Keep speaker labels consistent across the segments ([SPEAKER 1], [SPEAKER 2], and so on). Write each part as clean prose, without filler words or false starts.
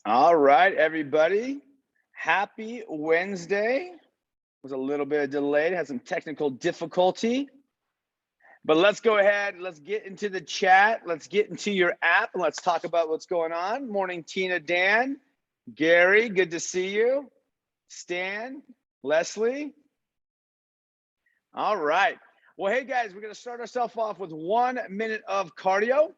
[SPEAKER 1] All right, everybody. Happy Wednesday. Was a little bit delayed, had some technical difficulty. But let's go ahead. Let's get into the chat. Let's get into your app and let's talk about what's going on. Morning, Tina, Dan, Gary, good to see you. Stan, Leslie. All right. Well, hey guys, we're going to start ourselves off with 1 minute of cardio.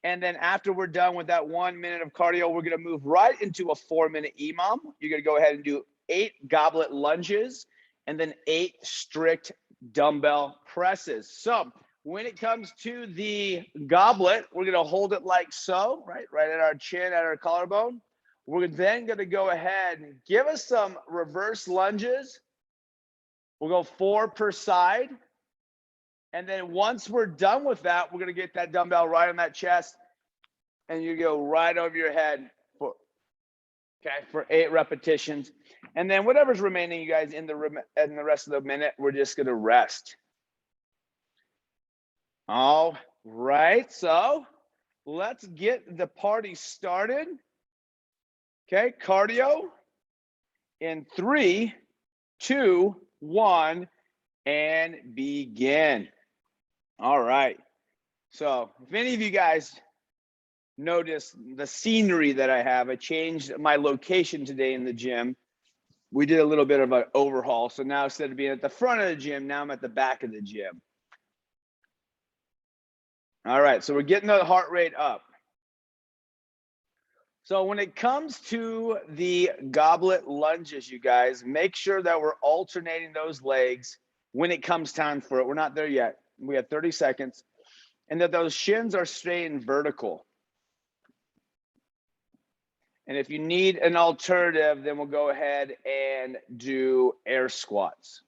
[SPEAKER 1] And then after we're done with that 1 minute of cardio, we're going to move right into a 4-minute EMOM. You're going to go ahead and do 8 goblet lunges and then 8 strict dumbbell presses. So when it comes to the goblet, we're going to hold it like so, right at our chin, at our collarbone. We're then going to go ahead and give us some reverse lunges. We'll go 4 per side. And then once we're done with that, we're going to get that dumbbell right on that chest. And you go right over your head for 8 repetitions. And then whatever's remaining, you guys, in the rest of the minute, we're just going to rest. All right. So let's get the party started. Okay. Cardio in 3, 2, 1, and begin. All right. So if any of you guys notice the scenery that I have, I changed my location today in the gym. We did a little bit of an overhaul. So now instead of being at the front of the gym, now I'm at the back of the gym. All right. So we're getting the heart rate up. So when it comes to the goblet lunges, you guys, make sure that we're alternating those legs when it comes time for it. We're not there yet. We have 30 seconds. And that those shins are staying vertical. And if you need an alternative, then we'll go ahead and do air squats.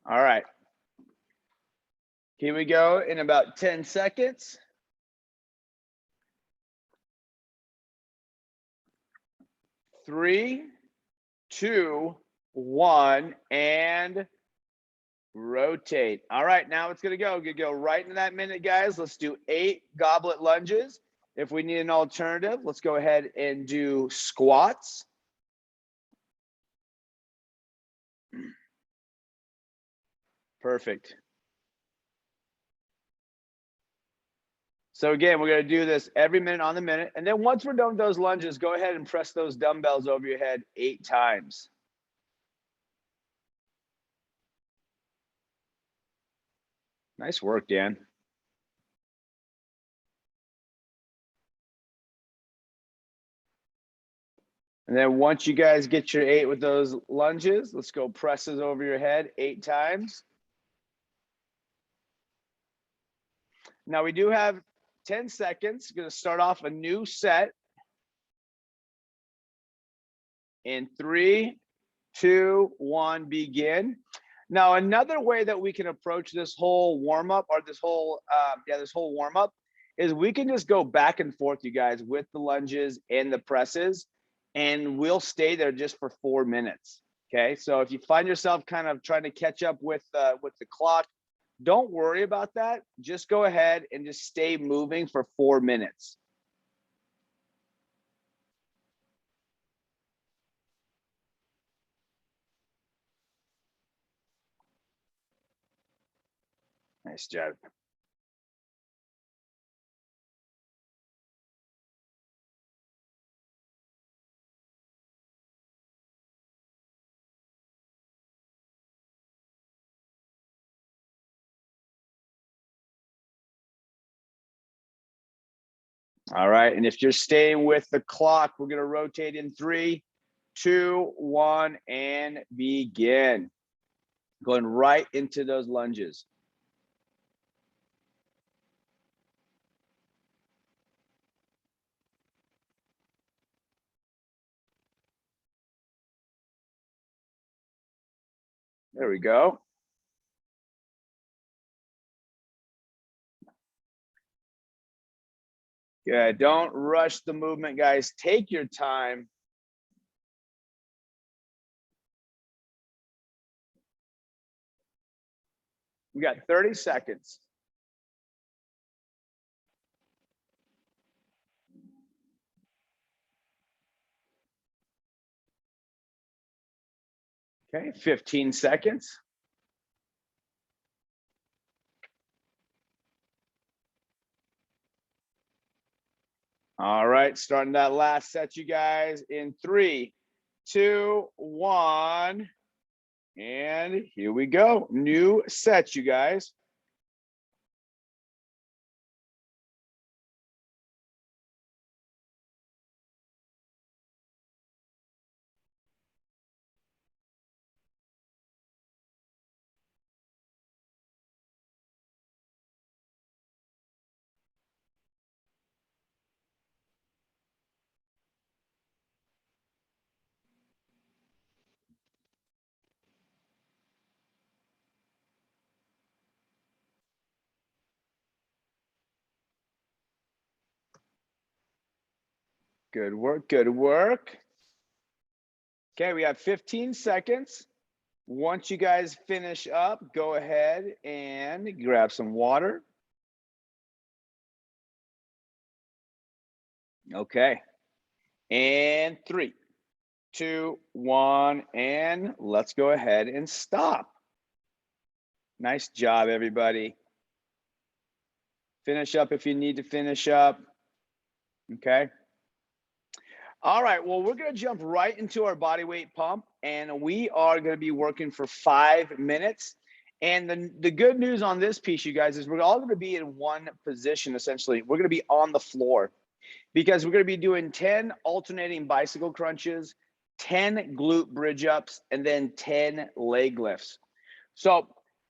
[SPEAKER 1] All right. Here we go in about 10 seconds. 3, 2, 1, and rotate. All right, now it's gonna go right into that minute, guys. Let's do 8 goblet lunges. If we need an alternative, let's go ahead and do squats. Perfect. So again, we're gonna do this every minute on the minute. And then once we're done with those lunges, go ahead and press those dumbbells over your head 8 times. Nice work, Dan. And then once you guys get your 8 with those lunges, let's go presses over your head 8 times. Now we do have 10 seconds. Going to start off a new set in 3, 2, 1, begin. Now, another way that we can approach this whole warm-up or this whole warm-up is we can just go back and forth, you guys, with the lunges and the presses, and we'll stay there just for 4 minutes. Okay, so if you find yourself kind of trying to catch up with the clock, don't worry about that. Just go ahead and just stay moving for 4 minutes. Nice job. All right, and if you're staying with the clock, we're going to rotate in 3, 2, 1, and begin. Going right into those lunges. There we go. Yeah, don't rush the movement, guys. Take your time. We got 30 seconds. Okay, 15 seconds. All right, starting that last set, you guys, in 3, 2, 1. And here we go. New set, you guys. Good work, good work. Okay, we have 15 seconds. Once you guys finish up, go ahead and grab some water. Okay. And 3, 2, 1, and let's go ahead and stop. Nice job, everybody. Finish up if you need to finish up. Okay. All right, well, we're going to jump right into our body weight pump, and we are going to be working for 5 minutes. And the good news on this piece, you guys, is we're all going to be in one position, essentially. We're going to be on the floor because we're going to be doing 10 alternating bicycle crunches, 10 glute bridge-ups, and then 10 leg lifts. So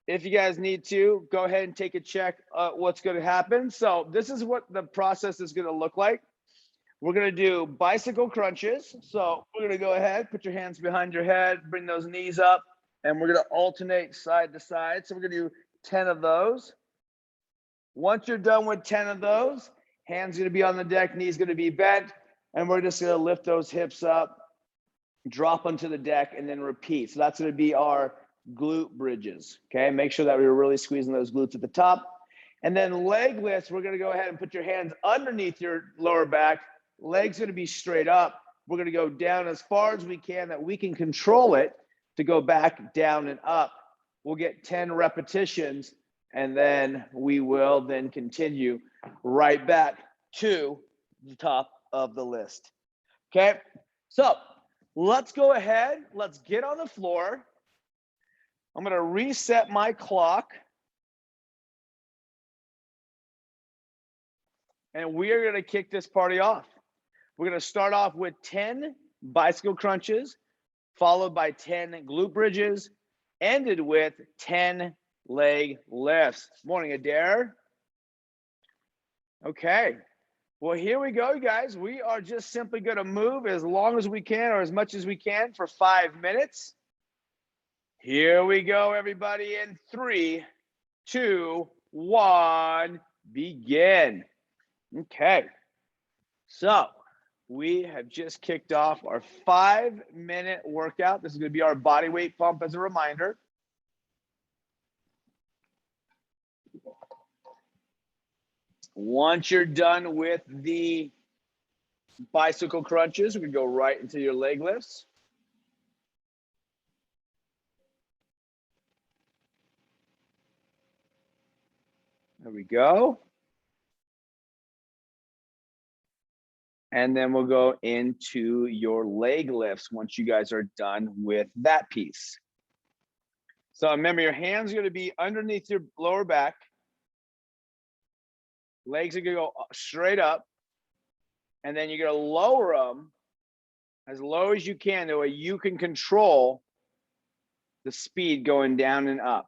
[SPEAKER 1] if you guys need to, go ahead and take a check what's going to happen. So this is what the process is going to look like. We're going to do bicycle crunches. So we're going to go ahead, put your hands behind your head, bring those knees up, and we're going to alternate side to side. So we're going to do 10 of those. Once you're done with 10 of those, hands going to be on the deck, knees going to be bent, and we're just going to lift those hips up, drop onto the deck, and then repeat. So that's going to be our glute bridges. Okay, make sure that we're really squeezing those glutes at the top. And then leg lifts, we're going to go ahead and put your hands underneath your lower back. Legs going to be straight up. We're going to go down as far as we can that we can control it to go back, down, and up. We'll get 10 repetitions, and then we will then continue right back to the top of the list. Okay, so let's go ahead. Let's get on the floor. I'm going to reset my clock. And we are going to kick this party off. We're going to start off with 10 bicycle crunches, followed by 10 glute bridges, ended with 10 leg lifts. Morning, Adair. Okay. Well, here we go, guys. We are just simply going to move as long as we can or as much as we can for 5 minutes. Here we go, everybody, in 3, 2, 1, begin. Okay. So we have just kicked off our 5-minute workout. This is going to be our body weight pump as a reminder. Once you're done with the bicycle crunches, we can go right into your leg lifts. There we go. And then we'll go into your leg lifts once you guys are done with that piece. So remember, your hands are going to be underneath your lower back. Legs are going to go straight up. And then you're going to lower them as low as you can, that way you can control the speed going down and up.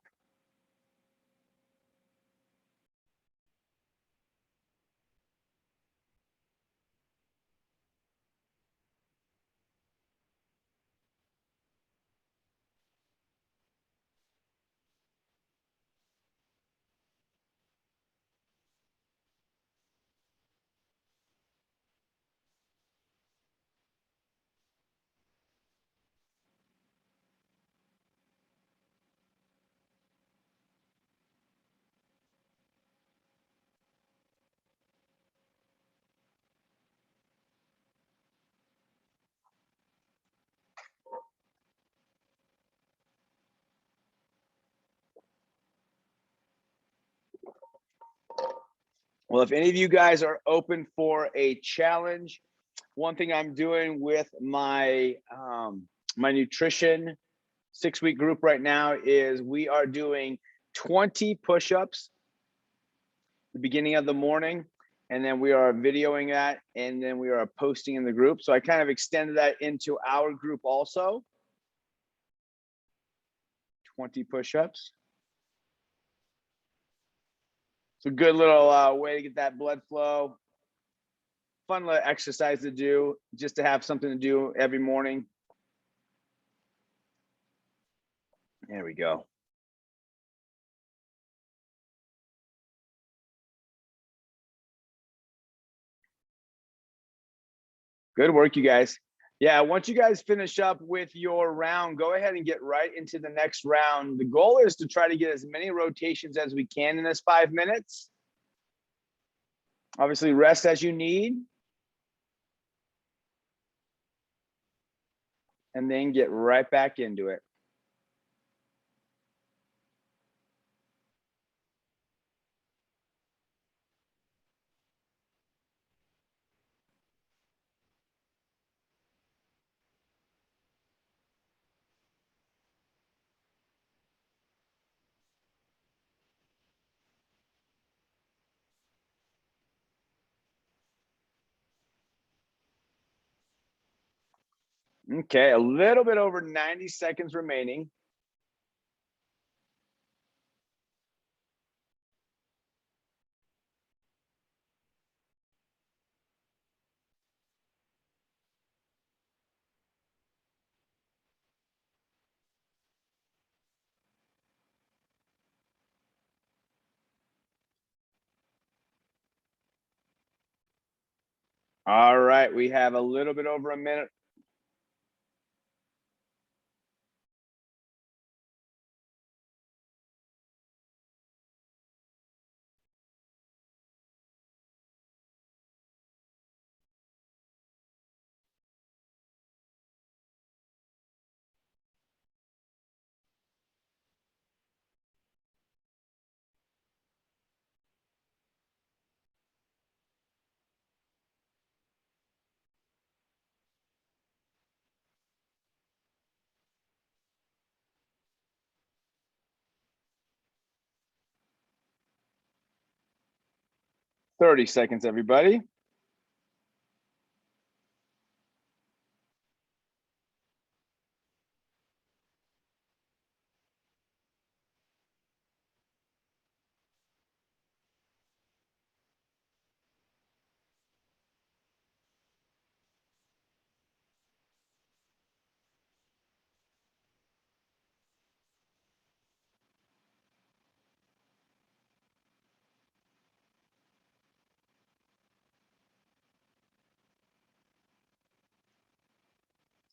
[SPEAKER 1] Well, if any of you guys are open for a challenge, one thing I'm doing with my my nutrition 6-week group right now is we are doing 20 push-ups the beginning of the morning, and then we are videoing that, and then we are posting in the group. So I kind of extended that into our group also. 20 push-ups. It's a good little way to get that blood flow. Fun little exercise to do, just to have something to do every morning. There we go. Good work, you guys. Yeah, once you guys finish up with your round, go ahead and get right into the next round. The goal is to try to get as many rotations as we can in this 5 minutes. Obviously, rest as you need. And then get right back into it. Okay, a little bit over 90 seconds remaining. All right, we have a little bit over a minute. Thirty seconds, everybody.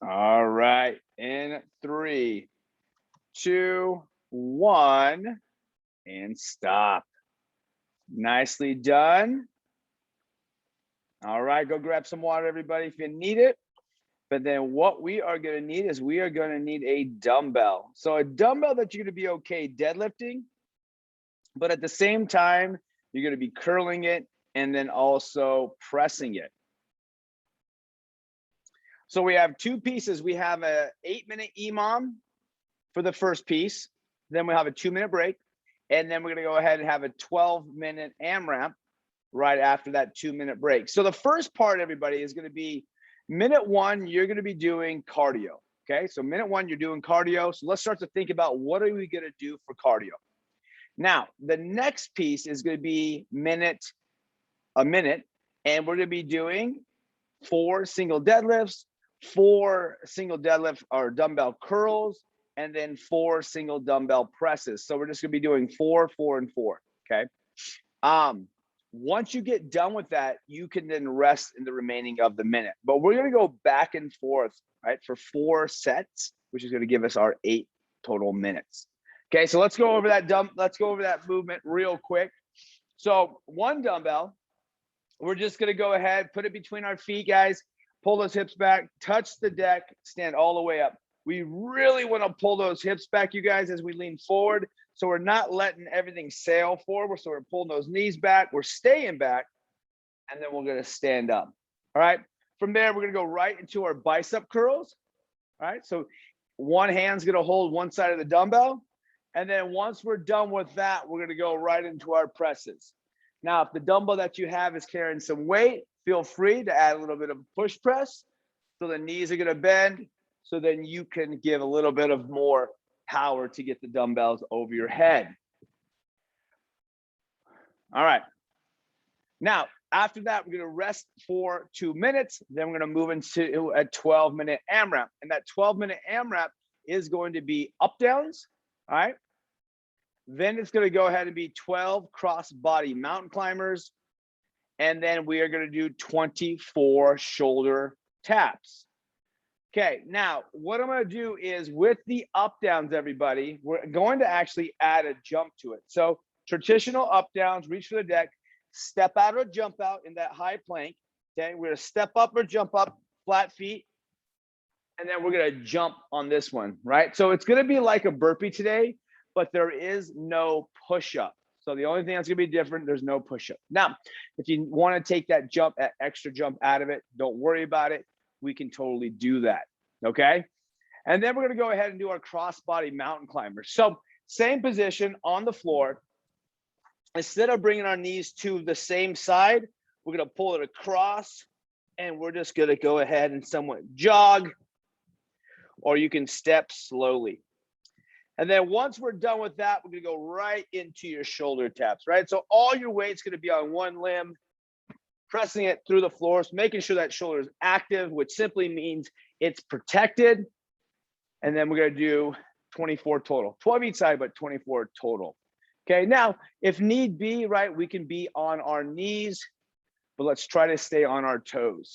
[SPEAKER 1] All right, in 3, 2, 1, and stop. Nicely done. All right, go grab some water, everybody, if you need it. But then what we are going to need is we are going to need a dumbbell. So a dumbbell that you're going to be okay deadlifting, but at the same time, you're going to be curling it and then also pressing it. So we have 2 pieces. We have a 8-minute EMOM for the first piece. Then we have a 2-minute break. And then we're going to go ahead and have a 12-minute AMRAP right after that 2-minute break. So the first part, everybody, is going to be minute 1, you're going to be doing cardio. Okay, so minute 1, you're doing cardio. So let's start to think about what are we going to do for cardio. Now, the next piece is going to be a minute, and we're going to be doing 4 single deadlifts, 4 single deadlift or dumbbell curls, and then 4 single dumbbell presses. So we're just going to be doing 4, 4, and 4. Okay. Once you get done with that, you can then rest in the remaining of the minute. But we're going to go back and forth, right, for 4 sets, which is going to give us our 8 total minutes. Okay, so let's go over that movement real quick. So 1 dumbbell, we're just going to go ahead, put it between our feet, guys. Pull those hips back, touch the deck, stand all the way up. We really want to pull those hips back, you guys, as we lean forward. So we're not letting everything sail forward. So we're pulling those knees back. We're staying back. And then we're going to stand up. All right. From there, we're going to go right into our bicep curls. All right. So one hand's going to hold one side of the dumbbell. And then once we're done with that, we're going to go right into our presses. Now, if the dumbbell that you have is carrying some weight, feel free to add a little bit of push press. So the knees are going to bend. So then you can give a little bit of more power to get the dumbbells over your head. All right. Now, after that, we're going to rest for 2 minutes. Then we're going to move into a 12-minute AMRAP. And that 12-minute AMRAP is going to be up downs. All right. Then it's going to go ahead and be 12 crossbody mountain climbers. And then we are going to do 24 shoulder taps. Okay, now what I'm going to do is with the up downs, everybody, we're going to actually add a jump to it. So traditional up downs, reach for the deck, step out or jump out in that high plank. Okay, we're going to step up or jump up, flat feet. And then we're going to jump on this one, right? So it's going to be like a burpee today, but there is no push-up. So the only thing that's going to be different, there's no push-up. Now, if you want to take that jump, that extra jump out of it, don't worry about it. We can totally do that, okay? And then we're going to go ahead and do our crossbody mountain climbers. So same position on the floor. Instead of bringing our knees to the same side, we're going to pull it across, and we're just going to go ahead and somewhat jog, or you can step slowly. And then once we're done with that, we're going to go right into your shoulder taps, right? So all your weight's going to be on one limb, pressing it through the floors, making sure that shoulder is active, which simply means it's protected. And then we're going to do 24 total, 12 each side, but 24 total. Okay, now, if need be, right, we can be on our knees, but let's try to stay on our toes.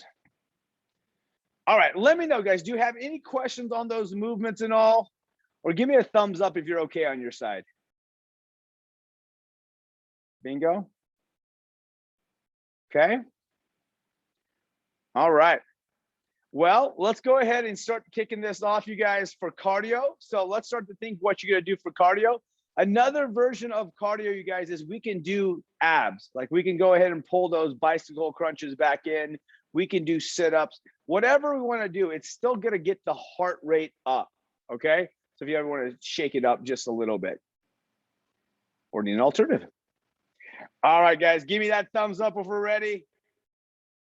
[SPEAKER 1] All right, let me know, guys, do you have any questions on those movements and all? Or give me a thumbs up if you're okay on your side. Bingo. Okay. All right. Well, let's go ahead and start kicking this off, you guys, for cardio. So let's start to think what you're going to do for cardio. Another version of cardio, you guys, is we can do abs. Like we can go ahead and pull those bicycle crunches back in. We can do sit-ups. Whatever we want to do, it's still going to get the heart rate up. Okay. So if you ever want to shake it up just a little bit or need an alternative. All right, guys, give me that thumbs up if we're ready.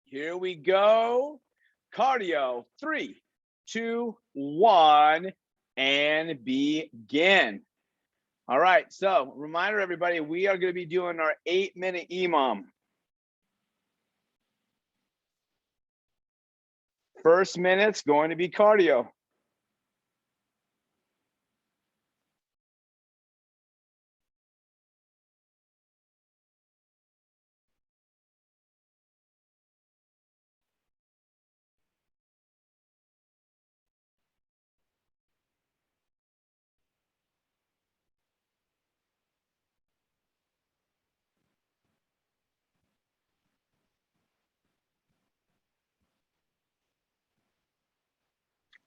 [SPEAKER 1] Here we go. Cardio, 3, 2, 1, and begin. All right, so reminder, everybody, we are going to be doing our 8-minute EMOM. First minute's going to be cardio.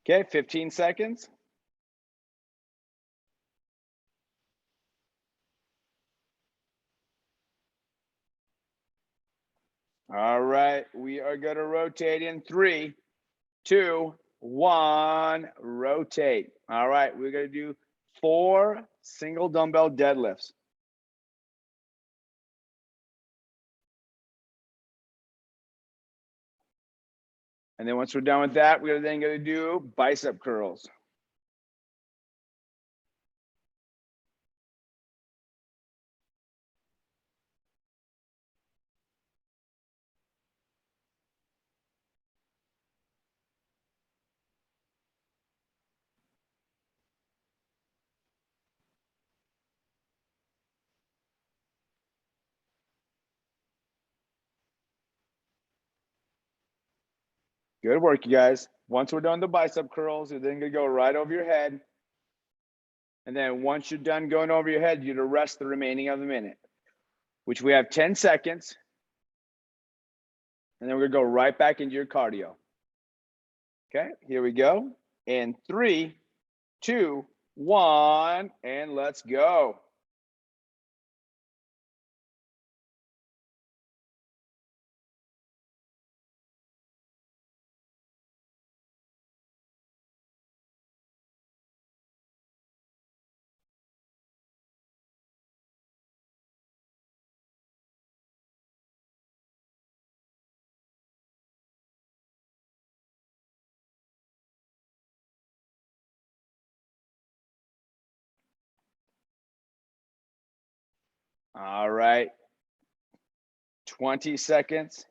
[SPEAKER 1] Okay, 15 seconds. All right, we are going to rotate in 3, 2, 1, rotate. All right, we're going to do 4 single dumbbell deadlifts. And then once we're done with that, we're then going to do bicep curls. Good work, you guys. Once we're done the bicep curls, you're then going to go right over your head. And then once you're done going over your head, you're to rest the remaining of the minute, which we have 10 seconds. And then we're going to go right back into your cardio. Okay, here we go. In 3, 2, 1, and let's go. All right. 20 seconds.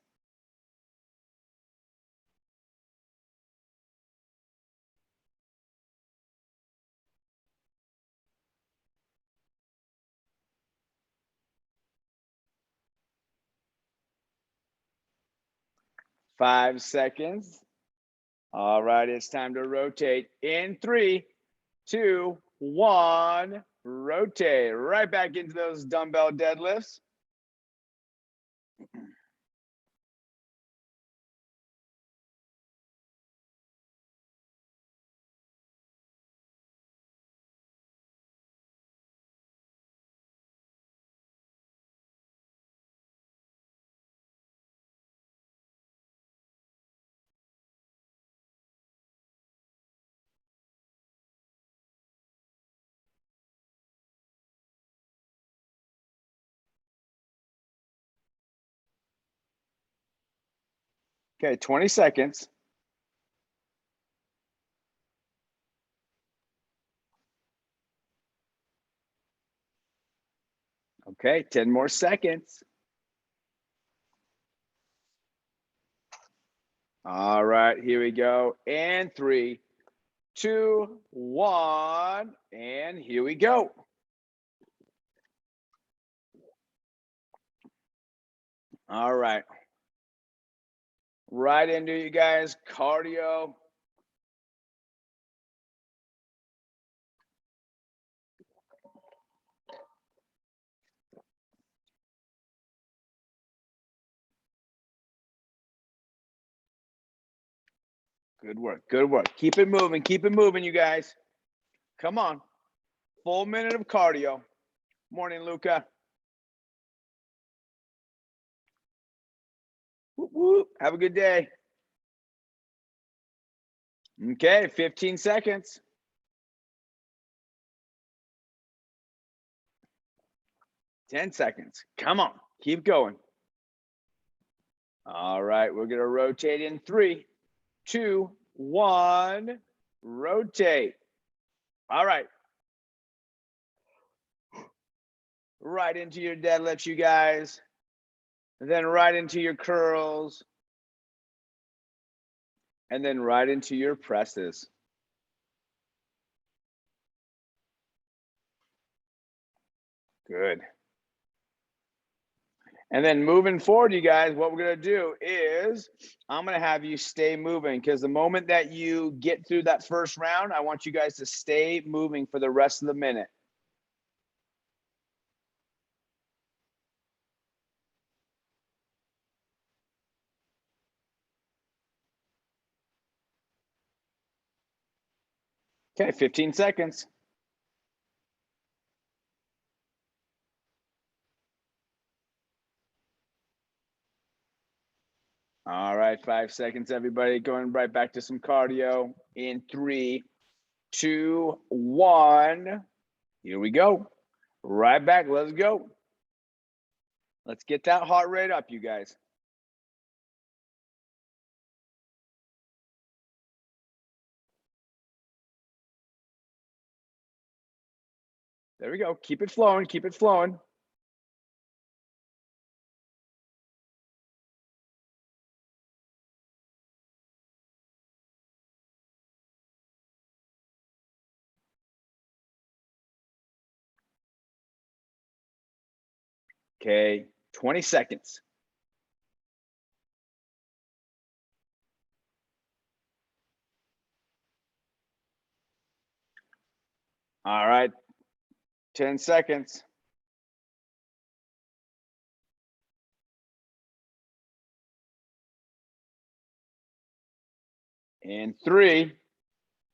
[SPEAKER 1] Five seconds. All right, it's time to rotate in 3, 2, 1. Rotate right back into those dumbbell deadlifts. Okay, 20 seconds. Okay, 10 more seconds. All right, here we go. And 3, 2, 1. And here we go. All right. Right into you guys, cardio. Good work, good work. Keep it moving, you guys. Come on. Full minute of cardio. Morning, Luca. Whoop, whoop. Have a good day. Okay, 15 seconds. Ten seconds. Come on, keep going. All right, we're gonna rotate in 3, 2, 1. Rotate. All right. Right into your deadlifts, you guys. And then right into your curls. And then right into your presses. Good. And then moving forward, you guys, what we're going to do is I'm going to have you stay moving, because the moment that you get through that first round, I want you guys to stay moving for the rest of the minute. Okay, 15 seconds. All right, 5 seconds, everybody. Going right back to some cardio in 3, 2, 1. Here we go. Right back. Let's go. Let's get that heart rate up, you guys. There we go. Keep it flowing. Keep it flowing. Okay, 20 seconds. All right, 10 seconds. In 3,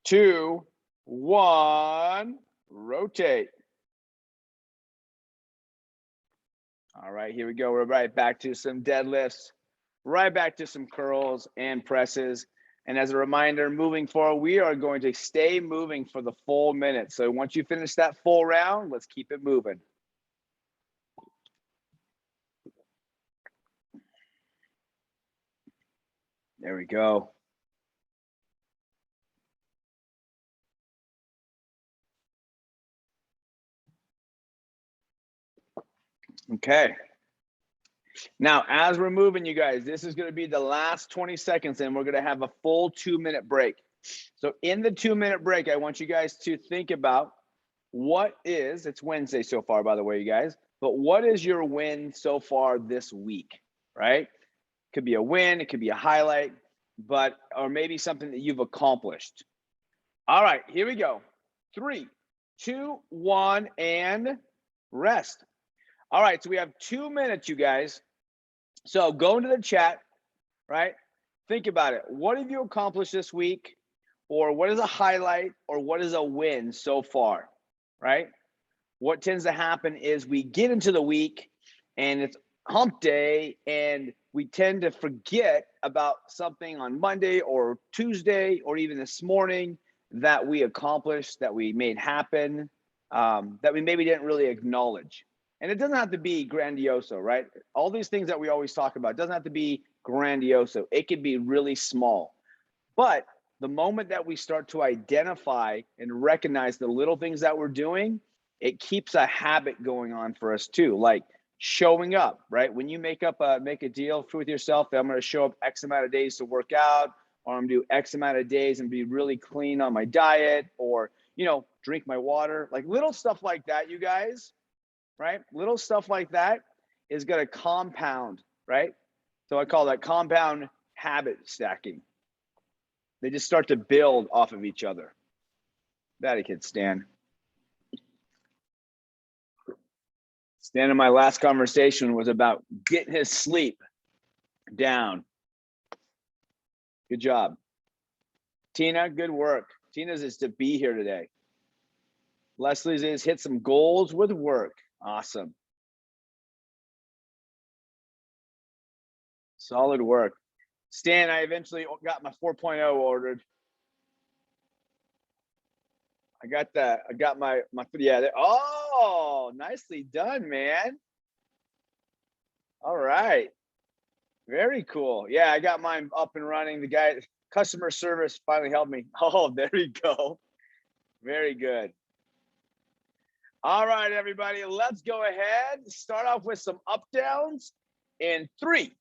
[SPEAKER 1] 2, 1, rotate. All right, here we go. We're right back to some deadlifts, right back to some curls and presses. And as a reminder, moving forward, we are going to stay moving for the full minute. So once you finish that full round, let's keep it moving. There we go. Okay. Now, as we're moving, you guys, this is going to be the last 20 seconds, and we're going to have a full 2-minute break. So in the 2-minute break, I want you guys to think about it's Wednesday so far, by the way, you guys, but what is your win so far this week, right? Could be a win, it could be a highlight, or maybe something that you've accomplished. All right, here we go. 3, 2, 1, and rest. All right, so we have 2 minutes, you guys. So go into the chat, right? Think about it. What have you accomplished this week? Or what is a highlight? Or what is a win so far, right? What tends to happen is we get into the week and it's hump day and we tend to forget about something on Monday or Tuesday or even this morning that we accomplished, that we made happen, that we maybe didn't really acknowledge. And it doesn't have to be grandioso, right? All these things that we always talk about, it doesn't have to be grandioso. It could be really small. But the moment that we start to identify and recognize the little things that we're doing, it keeps a habit going on for us too. Like showing up, right? When you make a deal with yourself that I'm going to show up X amount of days to work out, or I'm going to do X amount of days and be really clean on my diet, or, drink my water, like little stuff like that, you guys. Right? Little stuff like that is going to compound, right? So I call that compound habit stacking. They just start to build off of each other. That kid, Stan. Stan, in my last conversation was about getting his sleep down. Good job. Tina, good work. Tina's is to be here today. Leslie's is hit some goals with work. Awesome. Solid work. Stan, I eventually got my 4.0 ordered. I got my yeah. Oh, nicely done, man. All right. Very cool. Yeah, I got mine up and running. The guy, customer service finally helped me. Oh, there you go. Very good. All right, everybody, let's go ahead. Start off with some up downs in 3,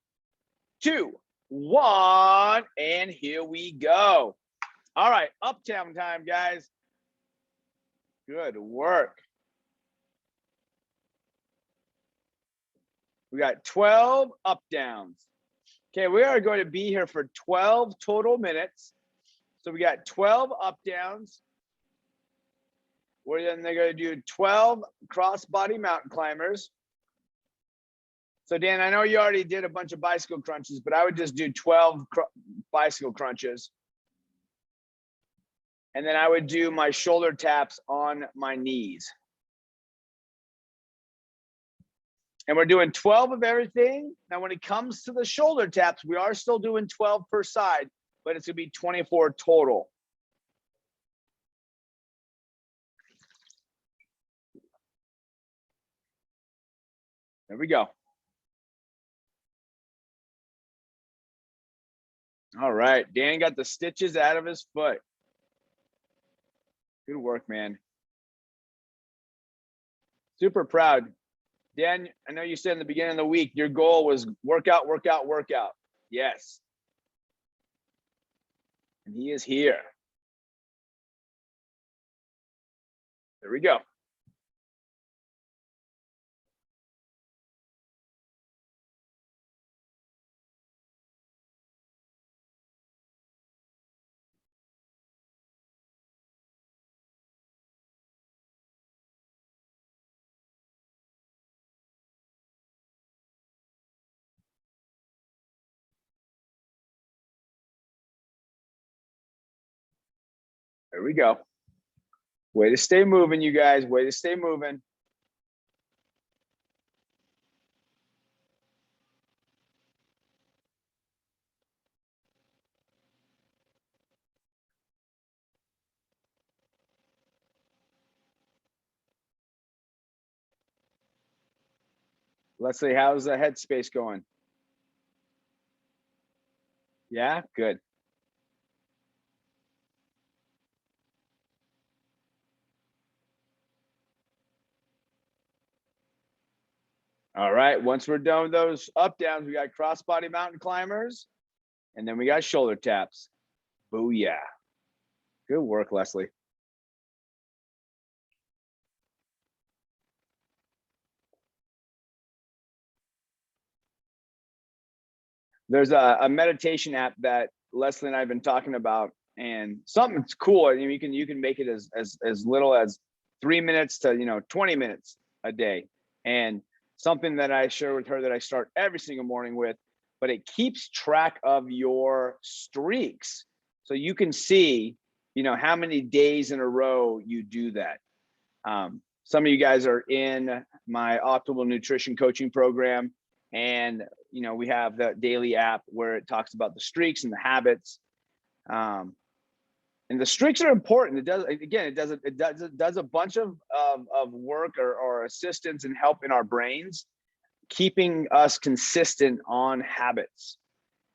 [SPEAKER 1] 2, 1, and here we go. All right, up down time, guys. Good work. We got 12 up downs. Okay, we are going to be here for 12 total minutes. So we got 12 up downs. We're then they're going to do 12 crossbody mountain climbers. So Dan, I know you already did a bunch of bicycle crunches, but I would just do 12 bicycle crunches. And then I would do my shoulder taps on my knees. And we're doing 12 of everything. Now, when it comes to the shoulder taps, we are still doing 12 per side, but it's going to be 24 total. There we go. All right. Dan got the stitches out of his foot. Good work, man. Super proud. Dan, I know you said in the beginning of the week, your goal was workout, workout, workout. Yes. And he is here. There we go. There we go. Way to stay moving, you guys. Way to stay moving. Leslie, how's the headspace going? Yeah, good. All right, once we're done with those up downs, we got crossbody mountain climbers, and then we got shoulder taps. Booyah. Good work, Leslie. There's a meditation app that Leslie and I have been talking about, and something's cool. You can make it as little as 3 minutes to 20 minutes a day. And something that I share with her that I start every single morning with, but it keeps track of your streaks. So you can see, how many days in a row you do that. Some of you guys are in my optimal nutrition coaching program, and we have the daily app where it talks about the streaks and the habits. And the streaks are important. It does a bunch of work or assistance and help in our brains, keeping us consistent on habits.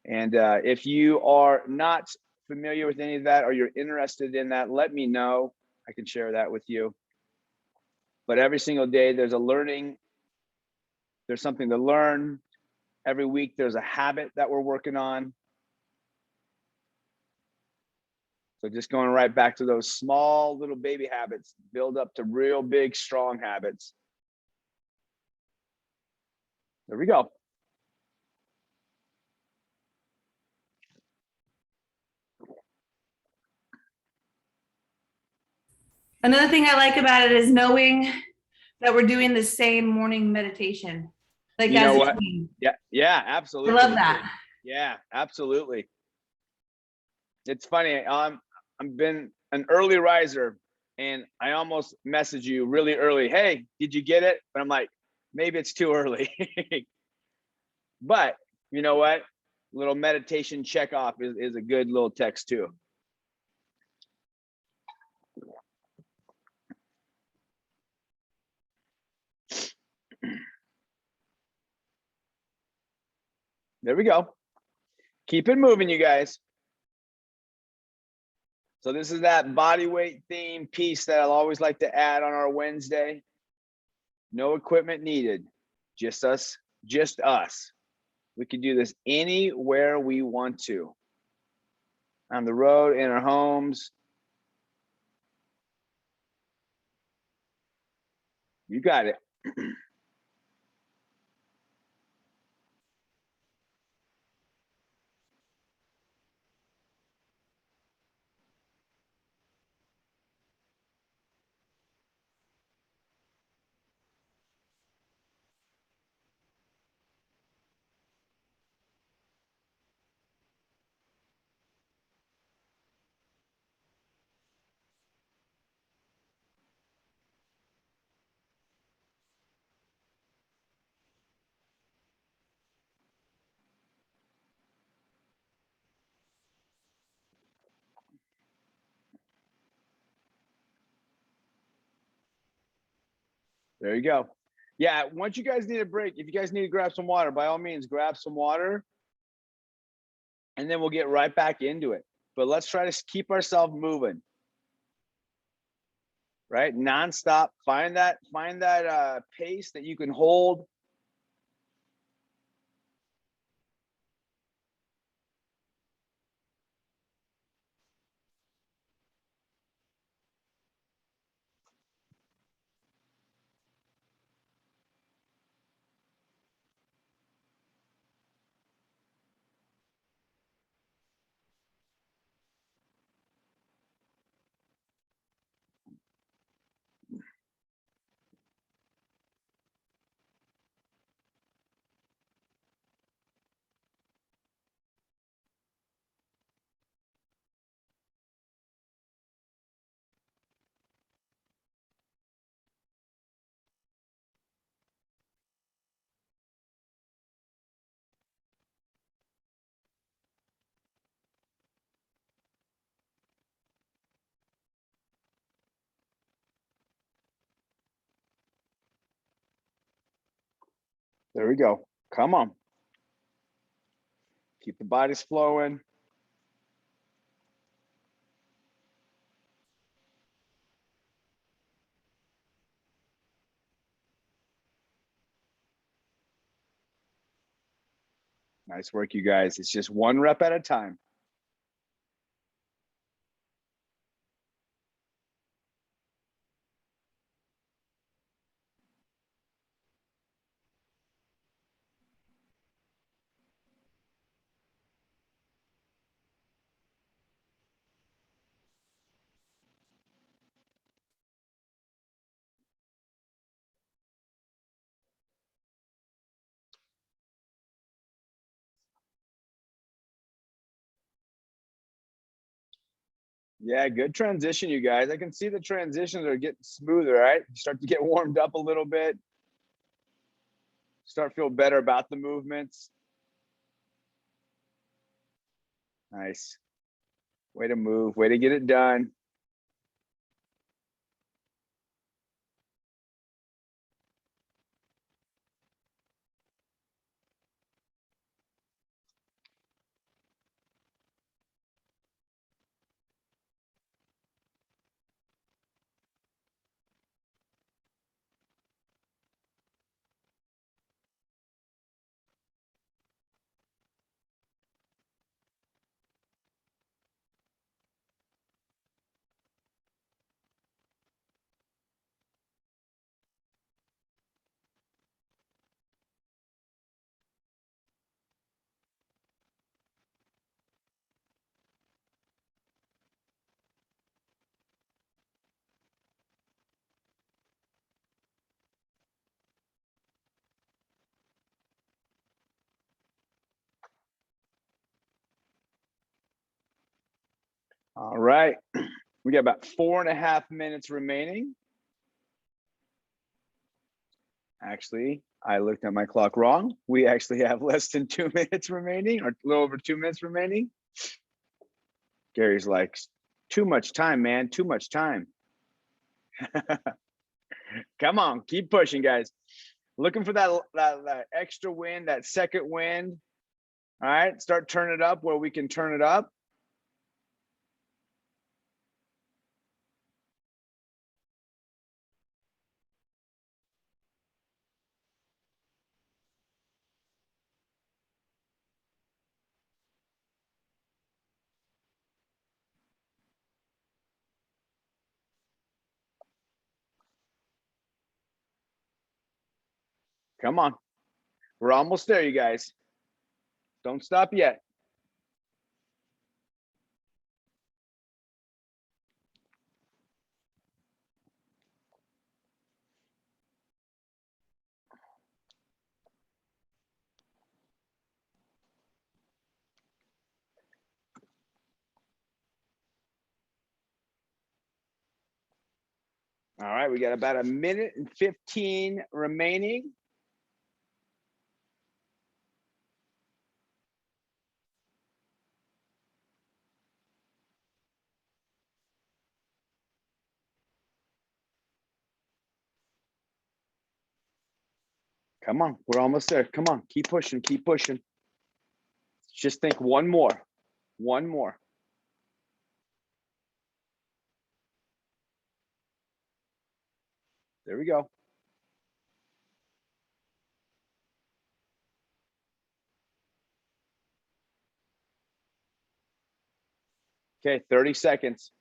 [SPEAKER 1] And if you are not familiar with any of that, or you're interested in that, let me know. I can share that with you. But every single day there's something to learn. Every week there's a habit that we're working on. So just going right back to those small little baby habits, build up to real big, strong habits. There we go.
[SPEAKER 2] Another thing I like about it is knowing that we're doing the same morning meditation. Like,
[SPEAKER 1] you know what? Yeah, absolutely.
[SPEAKER 2] I love that.
[SPEAKER 1] Yeah, absolutely. It's funny. I've been an early riser, and I almost message you really early. Hey, did you get it? But I'm like, maybe it's too early. But you know what? Little meditation check off is a good little text too. There we go. Keep it moving, you guys. So this is that body weight theme piece that I'll always like to add on our Wednesday. No equipment needed, just us. We can do this anywhere we want to. On the road, in our homes. You got it. There you go. Yeah, once you guys need a break, if you guys need to grab some water, by all means, grab some water, and then we'll get right back into it. But let's try to keep ourselves moving, right? Nonstop. Find that pace that you can hold. There we go. Come on. Keep the bodies flowing. Nice work, you guys. It's just one rep at a time. Yeah, good transition, you guys. I can see the transitions are getting smoother, right? You start to get warmed up a little bit. Start to feel better about the movements. Nice. Way to move, way to get it done. All right. We got about 4.5 minutes remaining. Actually, I looked at my clock wrong. We actually have less than 2 minutes remaining, or a little over 2 minutes remaining. Gary's like, too much time, man, too much time. Come on, keep pushing, guys. Looking for that extra wind, that second wind. All right, start turning it up where we can turn it up. Come on. We're almost there, you guys. Don't stop yet. All right, we got about 1:15 remaining. Come on, we're almost there. Come on, keep pushing, keep pushing. Just think one more, one more. There we go. Okay, 30 seconds.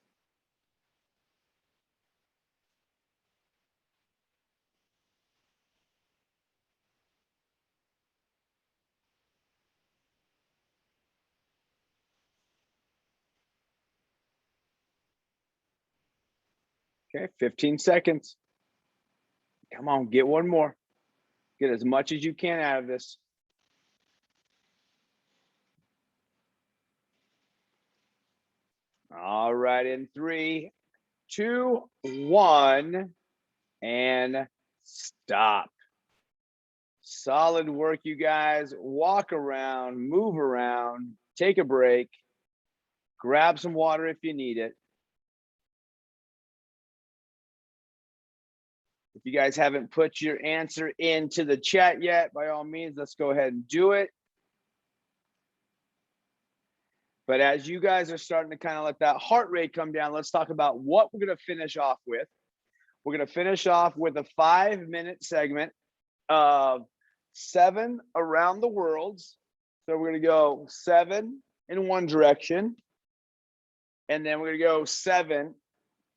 [SPEAKER 1] Okay, 15 seconds. Come on, get one more. Get as much as you can out of this. All right, in 3, 2, 1, and stop. Solid work, you guys. Walk around, move around, take a break, grab some water if you need it. If you guys haven't put your answer into the chat yet, by all means, let's go ahead and do it. But as you guys are starting to kind of let that heart rate come down, let's talk about what we're going to finish off with. We're going to finish off with a 5-minute segment of 7 around the worlds. So we're going to go 7 in one direction. And then we're going to go 7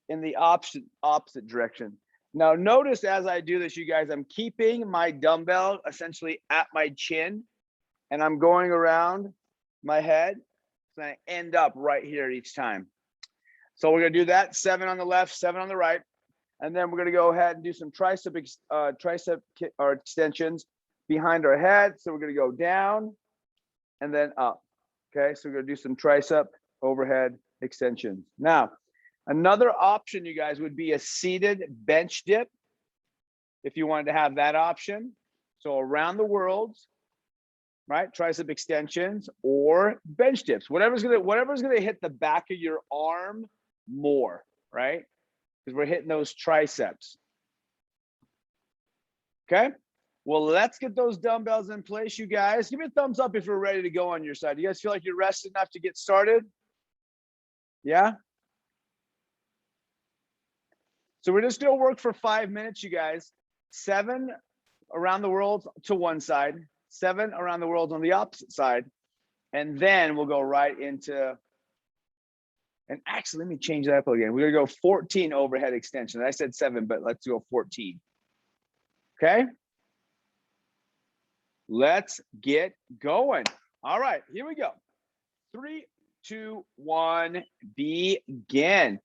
[SPEAKER 1] in the opposite direction. Now, notice as I do this, you guys, I'm keeping my dumbbell essentially at my chin, and I'm going around my head. So I end up right here each time. So we're going to do that 7 on the left, 7 on the right. And then we're going to go ahead and do some tricep extensions behind our head. So we're going to go down and then up. Okay, so we're going to do some tricep overhead extensions. Now, another option, you guys, would be a seated bench dip if you wanted to have that option. So around the world, right? Tricep extensions or bench dips, whatever's gonna hit the back of your arm more, right? Because we're hitting those triceps. Okay. Well, let's get those dumbbells in place, you guys. Give me a thumbs up if you're ready to go on your side. You guys feel like you're rested enough to get started? Yeah. So we're just gonna work for 5 minutes, you guys. 7 around the world to one side, 7 around the world on the opposite side. And then we'll go right into, and actually, let me change that up again. We're gonna go 14 overhead extensions. I said 7, but let's go 14. Okay. Let's get going. All right, here we go. 3, 2, 1, begin.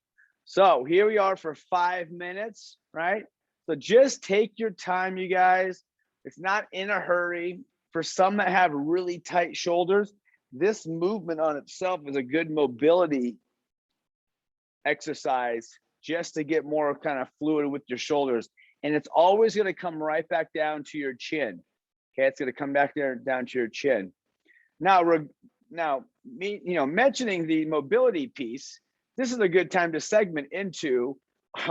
[SPEAKER 1] So here we are for 5 minutes, right? So just take your time, you guys. It's not in a hurry. For some that have really tight shoulders, this movement on itself is a good mobility exercise just to get more kind of fluid with your shoulders. And it's always going to come right back down to your chin. Okay, it's going to come back there down to your chin. Now, mentioning the mobility piece, this is a good time to segment into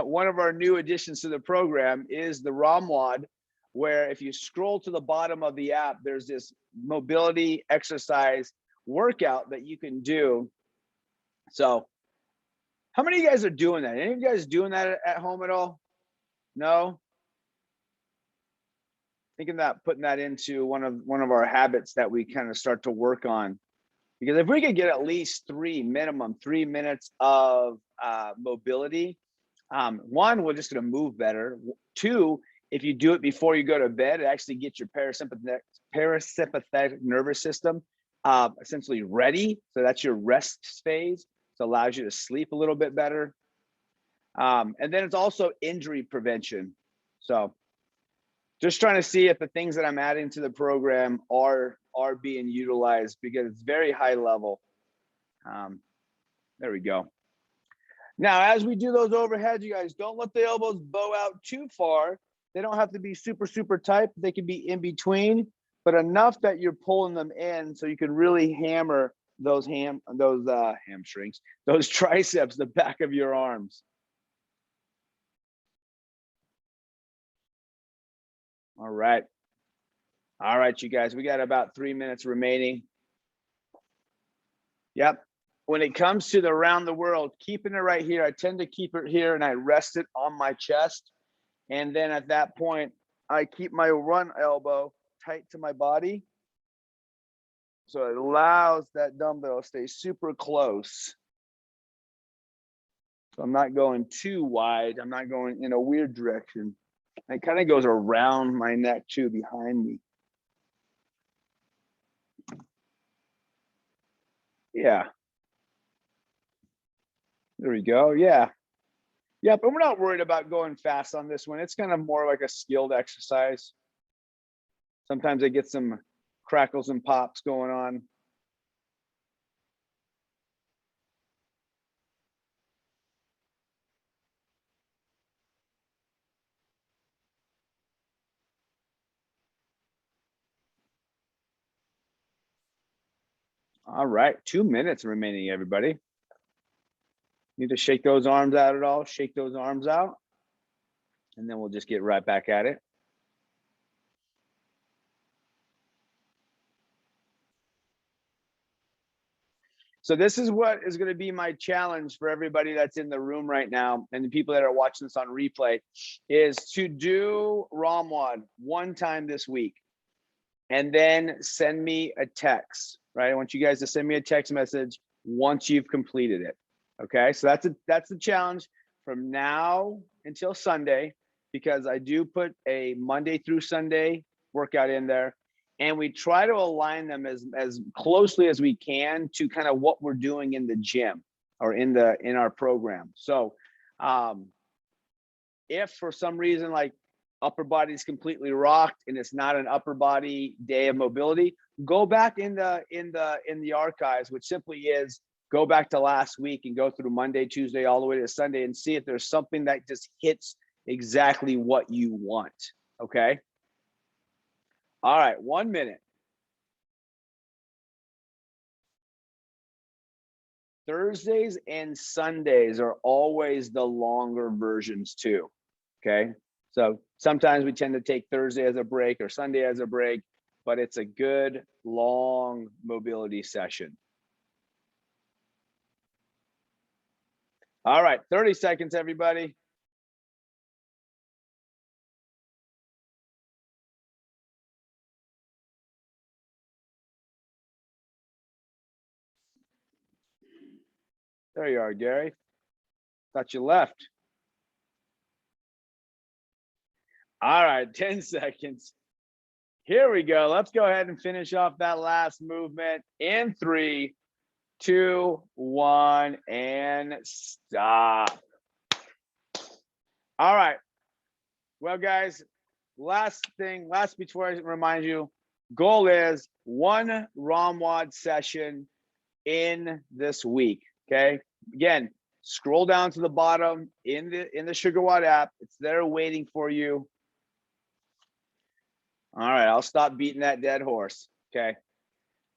[SPEAKER 1] one of our new additions to the program is the ROMWOD, where if you scroll to the bottom of the app, there's this mobility exercise workout that you can do. So how many of you guys are doing that? Any of you guys doing that at home at all? No? Thinking that putting that into one of our habits that we kind of start to work on, because if we could get at least minimum 3 minutes of mobility, one, we're just going to move better. 2, if you do it before you go to bed, it actually gets your parasympathetic nervous system essentially ready. So that's your rest phase. So it allows you to sleep a little bit better. And then it's also injury prevention. So just trying to see if the things that I'm adding to the program are being utilized, because it's very high level. There we go. Now, as we do those overheads, you guys, don't let the elbows bow out too far. They don't have to be super, super tight. They can be in between, but enough that you're pulling them in so you can really hammer those hamstrings, those triceps, the back of your arms. All right. All right, you guys, we got about 3 minutes remaining. Yep. When it comes to the around the world, keeping it right here, I tend to keep it here and I rest it on my chest. And then at that point, I keep my run elbow tight to my body. So it allows that dumbbell to stay super close. So I'm not going too wide. I'm not going in a weird direction. It kind of goes around my neck too, behind me. Yeah. There we go. Yeah. Yep. And we're not worried about going fast on this one. It's kind of more like a skilled exercise. Sometimes I get some crackles and pops going on. All right. 2 minutes remaining, everybody. Need to shake those arms out at all. Shake those arms out. And then we'll just get right back at it. So this is what is going to be my challenge for everybody that's in the room right now, and the people that are watching this on replay, is to do ROMWOD 1 time this week. and then send me a text, right? I want you guys to send me a text message once you've completed it. Okay, so that's the challenge from now until Sunday, because I do put a Monday through Sunday workout in there, and we try to align them as closely as we can to kind of what we're doing in the gym or in our program. So if for some reason like upper body is completely rocked and it's not an upper body day of mobility, go back in the archives, which simply is go back to last week and go through Monday, Tuesday, all the way to Sunday and see if there's something that just hits exactly what you want. Okay. All right, 1 minute. Thursdays and Sundays are always the longer versions too. Okay. So sometimes we tend to take Thursday as a break or Sunday as a break, but it's a good long mobility session. All right, 30 seconds, everybody. There you are, Gary. Thought you left. All right, 10 seconds. Here we go. Let's go ahead and finish off that last movement in 3, 2, 1, and stop. All right. Well, guys, last before I remind you, goal is 1 ROMWOD session in this week. Okay. Again, scroll down to the bottom in the SugarWOD app. It's there waiting for you. All right, I'll stop beating that dead horse. Okay.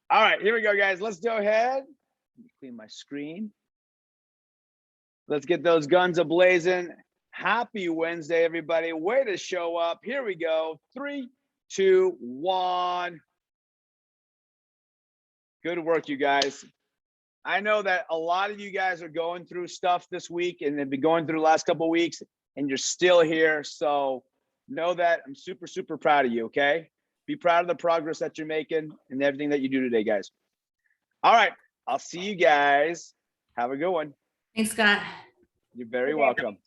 [SPEAKER 1] All right, here we go, guys. Let's go ahead. Let me clean my screen. Let's get those guns a-blazing. Happy Wednesday, everybody. Way to show up. Here we go. 3, 2, 1. Good work, you guys. I know that a lot of you guys are going through stuff this week and have been going through the last couple of weeks, and you're still here. So know that I'm super, super proud of you, okay? Be proud of the progress that you're making and everything that you do today, guys. All right, I'll see you guys. Have a good one.
[SPEAKER 2] Thanks, Scott.
[SPEAKER 1] You're very welcome.